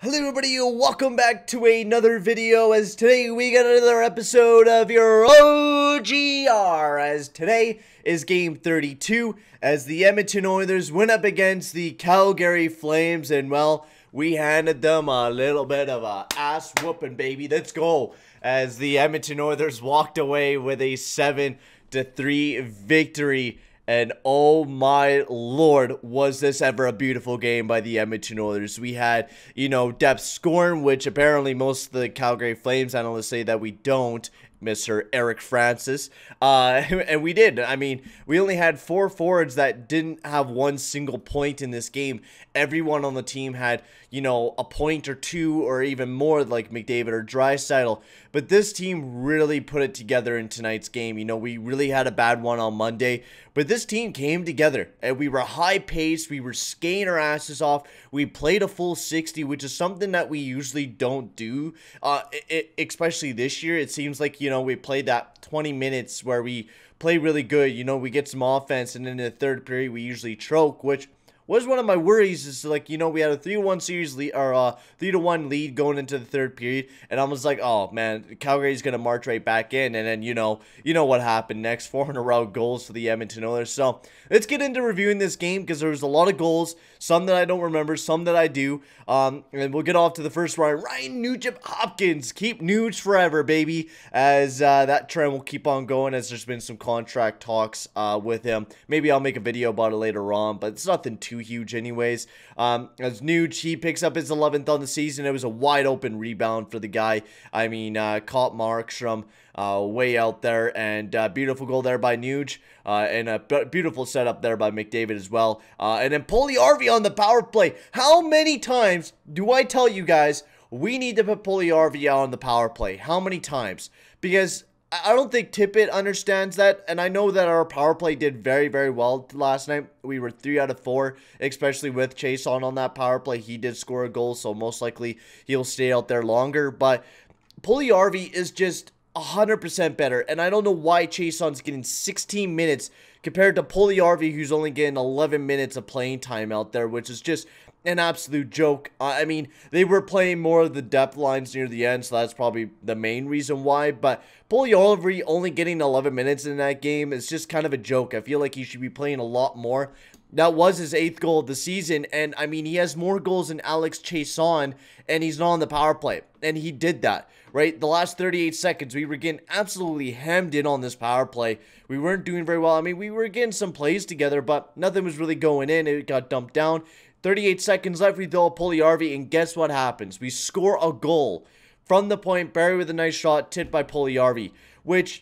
Hello everybody, welcome back to another video, as today we got another episode of your OGR, as today is game 32, as the Edmonton Oilers went up against the Calgary Flames, and well, we handed them a little bit of a ass whooping, baby. Let's go, as the Edmonton Oilers walked away with a 7-3 victory. And oh my lord, was this ever a beautiful game by the Edmonton Oilers. We had, depth scoring, which apparently most of the Calgary Flames analysts say that we don't, Mr. Eric Francis. And we did. I mean, we only had 4 forwards that didn't have one single point in this game. Everyone on the team had, a point or two or even more, like McDavid or Draisaitl. But this team really put it together in tonight's game. We really had a bad one on Monday, but this team came together and we were high paced. We were skating our asses off. We played a full 60, which is something that we usually don't do, especially this year. It seems like, we played that 20 minutes where we play really good. We get some offense, and then in the third period, we usually choke, which was one of my worries. Is like, we had a 3-1 series lead, or 3-1 lead going into the third period, and I was like, oh man, Calgary's gonna march right back in, and then you know what happened next. 4 in a row goals for the Edmonton Oilers. So let's get into reviewing this game, because there was a lot of goals, some that I don't remember, some that I do. And we'll get off to the first one. Ryan Nugent-Hopkins, keep Nuge forever, baby, as that trend will keep on going, as there's been some contract talks with him. Maybe I'll make a video about it later on, but it's nothing too huge anyways. As Nuge, he picks up his 11th on the season. It was a wide open rebound for the guy. I mean, caught Markstrom way out there, and beautiful goal there by Nuge, and a beautiful setup there by McDavid as well. And then Puljujärvi on the power play. How many times do I tell you guys we need to put Puljujärvi out on the power play? How many times? Because I don't think Tippett understands that, and I know that our power play did very, very well last night. We were 3 out of 4, especially with Chase on that power play. He did score a goal, so most likely he'll stay out there longer. But Puljujärvi is just 100% better, and I don't know why Chason's getting 16 minutes compared to Puljujärvi, who's only getting 11 minutes of playing time out there, which is just an absolute joke. I mean, they were playing more of the depth lines near the end, so that's probably the main reason why. But Puljujärvi only getting 11 minutes in that game is just kind of a joke. I feel like he should be playing a lot more. That was his 8th goal of the season, and I mean, he has more goals than Alex Chiasson, and he's not on the power play, and he did that, right? The last 38 seconds, we were getting absolutely hemmed in on this power play. We weren't doing very well. I mean, we were getting some plays together, but nothing was really going in. It got dumped down. 38 seconds left, we throw a Puljujärvi, and guess what happens? We score a goal from the point, Barry with a nice shot, tipped by Puljujärvi, which,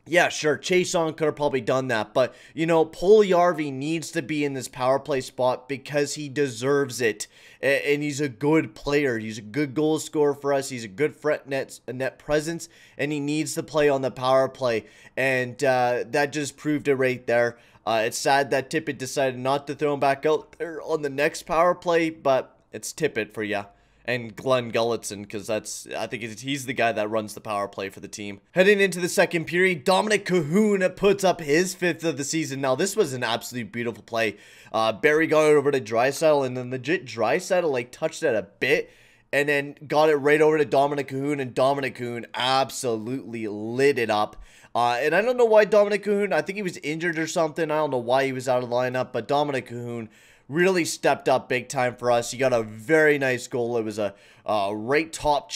yeah, sure, Chiasson could have probably done that, but, Puljujärvi needs to be in this power play spot because he deserves it, and he's a good player. He's a good goal scorer for us. He's a good net presence, and he needs to play on the power play, and that just proved it right there. It's sad that Tippett decided not to throw him back out there on the next power play, but it's Tippett for ya. And Glenn Gulletson, because I think he's the guy that runs the power play for the team. Heading into the second period, Dominik Kahun puts up his 5th of the season. Now, this was an absolute beautiful play. Barry got it over to Draisaitl, and then legit Draisaitl, touched it a bit, and then got it right over to Dominik Kahun, and Dominik Kahun absolutely lit it up. And I don't know why Dominik Kahun, I think he was injured or something. I don't know why he was out of the lineup, but Dominik Kahun really stepped up big time for us. He got a very nice goal. It was a right top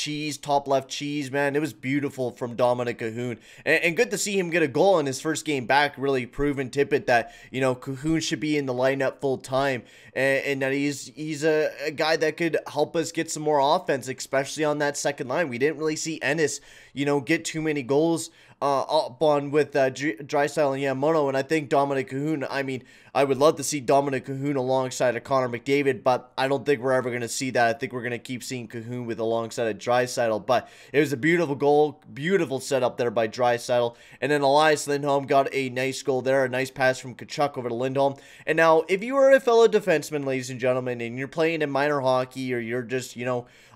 left cheese, man. It was beautiful from Dominik Kahun. And good to see him get a goal in his first game back, really proving Tippett that, Kahun should be in the lineup full time. And that he's a guy that could help us get some more offense, especially on that second line. We didn't really see Ennis, get too many goals up on with Draisaitl and Yamamoto, and I think Dominik Kahun, I mean, I would love to see Dominik Kahun alongside of Connor McDavid, but I don't think we're ever going to see that. I think we're going to keep seeing Kahun with alongside of Draisaitl, but it was a beautiful goal, beautiful setup there by Draisaitl, and then Elias Lindholm got a nice goal there, a nice pass from Tkachuk over to Lindholm. And now, if you are a fellow defenseman, ladies and gentlemen, and you're playing in minor hockey, or you're just,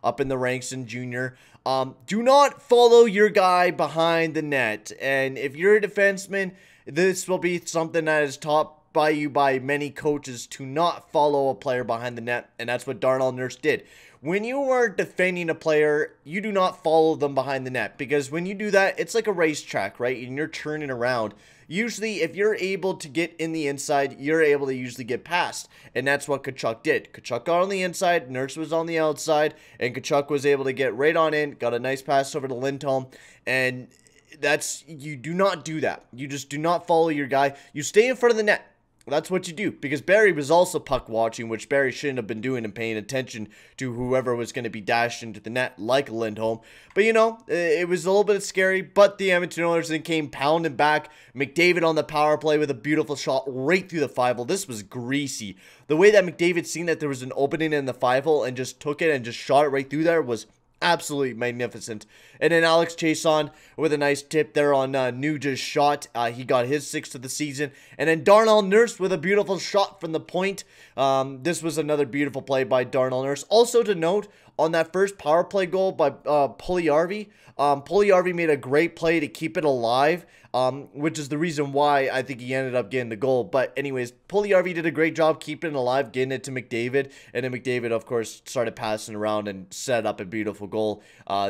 up in the ranks in junior, do not follow your guy behind the net. And if you're a defenseman, this will be something that is top by many coaches to not follow a player behind the net, and that's what Darnell Nurse did. When you are defending a player, you do not follow them behind the net, because when you do that, it's like a racetrack, right? And you're turning around. Usually, if you're able to get in the inside, you're able to usually get past. And that's what Tkachuk did. Tkachuk got on the inside, Nurse was on the outside, and Tkachuk was able to get right on in, got a nice pass over to Lindholm, and you do not do that. You just do not follow your guy. You stay in front of the net. That's what you do, because Barry was also puck watching, which Barry shouldn't have been doing, and paying attention to whoever was going to be dashed into the net like Lindholm. But, you know, it was a little bit scary, but the Edmonton Oilers then came pounding back. McDavid on the power play with a beautiful shot right through the 5-hole. This was greasy. The way that McDavid seen that there was an opening in the 5-hole and just took it and just shot it right through there was absolutely magnificent. And then Alex Chiasson with a nice tip there on Nuge's shot. He got his 6th of the season. And then Darnell Nurse with a beautiful shot from the point. This was another beautiful play by Darnell Nurse. Also to note, on that first power play goal by Puljujärvi, Puljujärvi made a great play to keep it alive, which is the reason why I think he ended up getting the goal. But anyways, Puljujärvi did a great job keeping it alive, getting it to McDavid, and then McDavid, of course, started passing around and set up a beautiful goal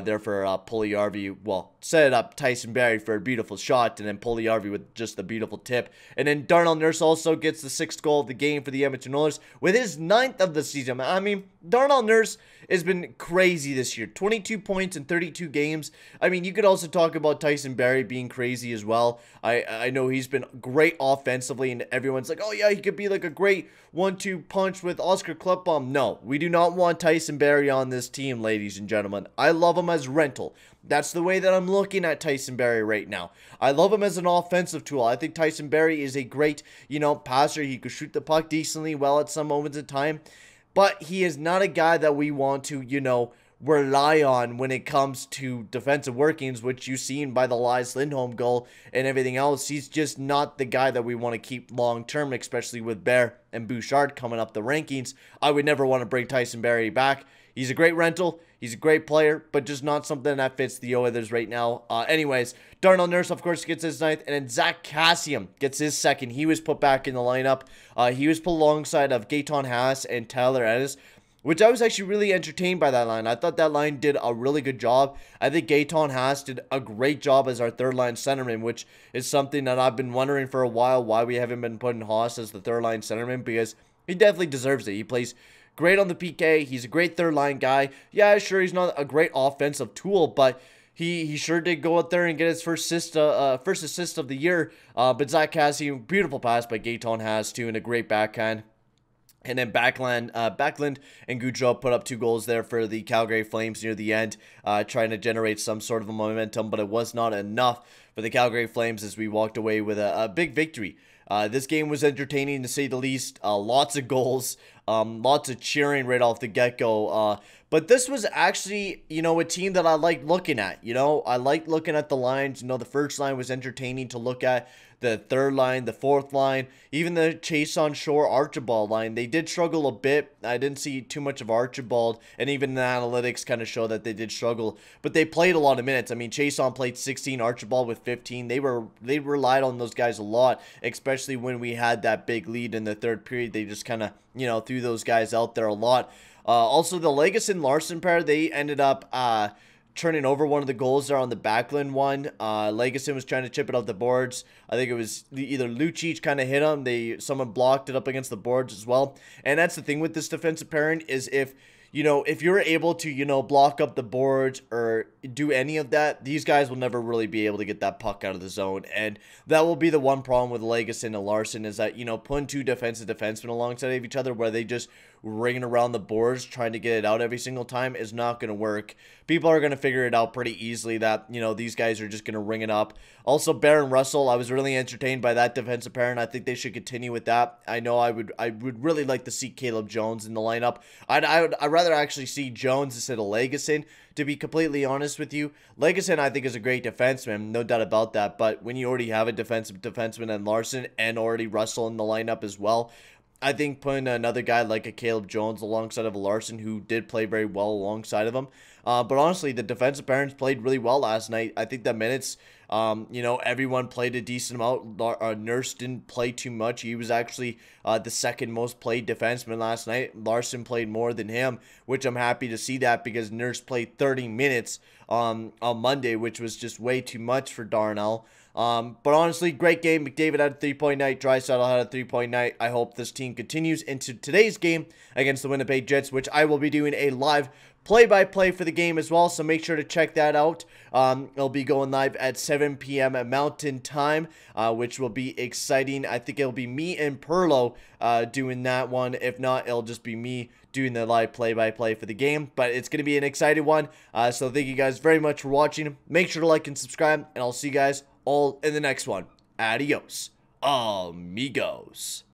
there for Puljujärvi. Well, set up Tyson Barrie for a beautiful shot, and then Puljujärvi with just a beautiful tip. And then Darnell Nurse also gets the 6th goal of the game for the Edmonton Oilers with his 9th of the season. I mean, Darnell Nurse has been crazy this year. 22 points in 32 games. I mean, you could also talk about Tyson Barrie being crazy as well. I know he's been great offensively, and everyone's like, oh yeah, he could be like a great 1-2 punch with Oscar Klefbom. No, we do not want Tyson Barrie on this team, ladies and gentlemen. I love him as rental. That's the way that I'm looking at Tyson Barrie right now. I love him as an offensive tool. I think Tyson Barrie is a great, you know, passer. He could shoot the puck decently well at some moments in time. But he is not a guy that we want to, you know, rely on when it comes to defensive workings, which you've seen by the Elias Lindholm goal and everything else. He's just not the guy that we want to keep long term, especially with Bear and Bouchard coming up the rankings. I would never want to bring Tyson Barrie back. He's a great rental. He's a great player, but just not something that fits the Oilers right now. Anyways, Darnell Nurse, of course, gets his 9th, and then Zach Kassian gets his 2nd. He was put back in the lineup. He was put alongside of Gaetan Haas and Tyler Ennis, which I was actually really entertained by that line. I thought that line did a really good job. I think Gaetan Haas did a great job as our third-line centerman, which is something that I've been wondering for a while why we haven't been putting Haas as the third-line centerman, because he definitely deserves it. He plays great on the PK. He's a great third-line guy. Yeah, sure, he's not a great offensive tool, but he sure did go out there and get his first assist of the year. But Zach Kassian, beautiful pass by Gaetan Haas, too, and a great backhand. And then Backlund and Gaudreau put up 2 goals there for the Calgary Flames near the end, trying to generate some sort of a momentum, but it was not enough for the Calgary Flames as we walked away with a big victory. This game was entertaining to say the least. Lots of goals, lots of cheering right off the get-go. But this was actually, you know, a team that I liked looking at. You know, I liked looking at the lines. You know, the first line was entertaining to look at. The third line, the fourth line, even the Chase on Shore Archibald line. They did struggle a bit. I didn't see too much of Archibald, and even the analytics kind of show that they did struggle. But they played a lot of minutes. I mean, Chase on played 16, Archibald with 15. They relied on those guys a lot, especially when we had that big lead in the third period. They just kind of, you know, threw those guys out there a lot. Also, the Legason-Larson pair, they ended up turning over one of the goals there on the Backlund one. Legason was trying to chip it off the boards. I think it was either Lucic kind of hit him. Someone blocked it up against the boards as well. And that's the thing with this defensive pairing is if you're able to, you know, block up the boards or do any of that, these guys will never really be able to get that puck out of the zone. And that will be the one problem with Legason and Larson is that, you know, putting 2 defensive defensemen alongside of each other where they just ringing around the boards trying to get it out every single time is not going to work. People are going to figure it out pretty easily that, you know, these guys are just going to ring it up. Also, Baron Russell, I was really entertained by that defensive pair, and I think they should continue with that. I know I would really like to see Caleb Jones in the lineup. I'd rather actually see Jones instead of Legason, to be completely honest with you. Legason, I think, is a great defenseman, no doubt about that, but when you already have a defensive defenseman and Larson and already Russell in the lineup as well, I think putting another guy like a Caleb Jones alongside of a Larson, who did play very well alongside of him. But honestly, the defensive parents played really well last night. I think the minutes, everyone played a decent amount. Nurse didn't play too much. He was actually the second most played defenseman last night. Larson played more than him, which I'm happy to see that, because Nurse played 30 minutes on Monday, which was just way too much for Darnell. But honestly, great game. McDavid had a 3-point night. Draisaitl had a 3-point night. I hope this team continues into today's game against the Winnipeg Jets, which I will be doing a live play-by-play for the game as well, so make sure to check that out. It'll be going live at 7 p.m. at Mountain Time, which will be exciting. I think it'll be me and Perlo doing that one. If not, it'll just be me doing the live play-by-play for the game, but it's going to be an exciting one. So thank you guys very much for watching. Make sure to like and subscribe, and I'll see you guys all in the next one. Adios, amigos.